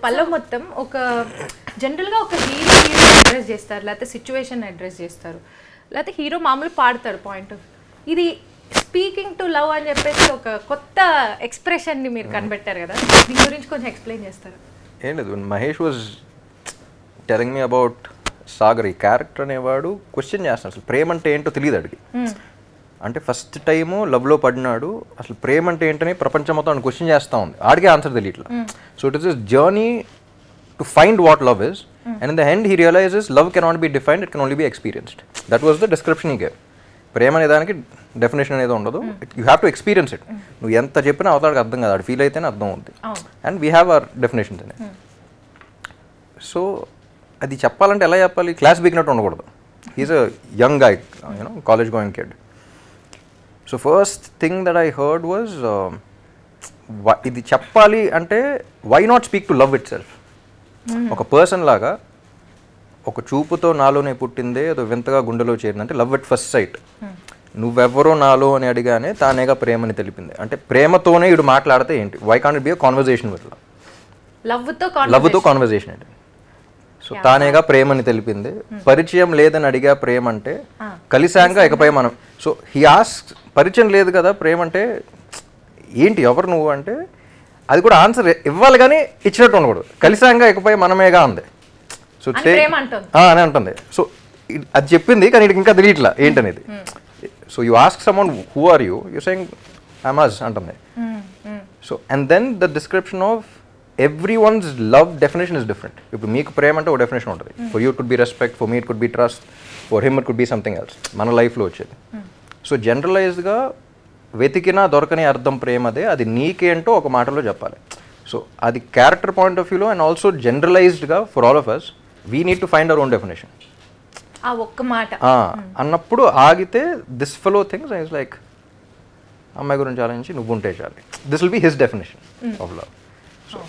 పల్లవ్ మొత్తం ఒక జనరల్గా ఒక హీరో అడ్రస్ చేస్తారు, లేకపోతే సిచ్యువేషన్ అడ్రస్ చేస్తారు, లేకపోతే హీరో మామూలు పాడతారు పాయింట్ ఆఫ్. ఇది స్పీకింగ్ టు లవ్ అని చెప్పేసి ఒక కొత్త ఎక్స్ప్రెషన్ని మీరు కనిపెట్టారు కదా, దీని గురించి కొంచెం ఎక్స్ప్లెయిన్ చేస్తారు. ఏం లేదు, Mahesh was telling me about Sagar. ఈ క్యారెక్టర్ అనేవాడు క్వశ్చన్ చేస్తాడు, అసలు ప్రేమ అంటే ఏంటో తెలియదు అడిగి. అంటే ఫస్ట్ టైము లవ్లో పడినాడు, అసలు ప్రేమ అంటే ఏంటని ప్రపంచం మొత్తం క్వశ్చన్ చేస్తూ ఉంది, ఆడికే ఆన్సర్ తెలియట్లా. So it is this journey to find what love is, and in the end he realizes love cannot be defined, it can only be experienced. That was the description he gave. ప్రేమ అనే దానికి definition అనేది ఉండదు, you have to experience it. నువ్వు ఎంత చెప్పినా అవతాడికి అర్థం కాదు, అది ఫీల్ అయితేనే అర్థం అవుతుంది. And we have our definitions in it. So అది చెప్పాలంటే ఎలా చెప్పాలి, క్లాస్ బిగినట్టు ఉండకూడదు. He's a young guy, you know, college going kid. So first thing that I heard was, ఇది చెప్పాలి అంటే why not speak to love itself. ఒక పర్సన్ లాగా ఒక చూపుతో నాలోనే పుట్టిందే ఏదో వింతగా గుండెలో చేరిందంటే లవ్ ఎట్ ఫస్ట్ సైట్. నువ్వెవరో నాలో అని అడిగానే తానేగా ప్రేమని తెలిపింది. అంటే ప్రేమతోనే ఇడు మాట్లాడితే ఏంటి, why can't it be a conversation with లవ్తో కాన్వర్జేషన్ అంటే. సో తానేగా ప్రేమని తెలిపింది. పరిచయం లేదని అడిగా ప్రేమ అంటే, కలిసాంగా ఇకపై మనం. సో హీ ఆస్క్, పరిచయం లేదు కదా ప్రేమ అంటే ఏంటి, ఎవరు నువ్వు అంటే, అది కూడా ఆన్సర్ ఇవ్వాలి కానీ ఇచ్చినట్టు ఉండకూడదు. కలిసాంగా ఇకపై మనమేగా అంది. సో అని అంటుంది. సో అది చెప్పింది కానీ ఇది ఇంకా తెలియట్లా ఏంటనేది. So you ask someone who are you, you saying I'm us అంటుంది. So and then the description of everyone's love definition is different. ఇప్పుడు మీకు ప్రేమ అంటే ఒక డెఫినేషన్ ఉంటుంది. For you it could be respect, for me it could be trust, for him it could be something else, మన లైఫ్లో వచ్చేది. So జనరలైజ్డ్గా వెతికినా దొరకని అర్థం ప్రేమదే, అది నీకేంటో ఒక మాటలో చెప్పాలి. సో అది క్యారెక్టర్ పాయింట్ ఆఫ్ వ్యూలో అండ్ ఆల్సో జనరలైజ్డ్గా for all of us we need to find our own definition. అన్నప్పుడు ఆగితే this fellow things I was like, అమ్మాయి గురించి ఆలోచించి నువ్వు ఉంటే చాలు, this will be his definition of love. So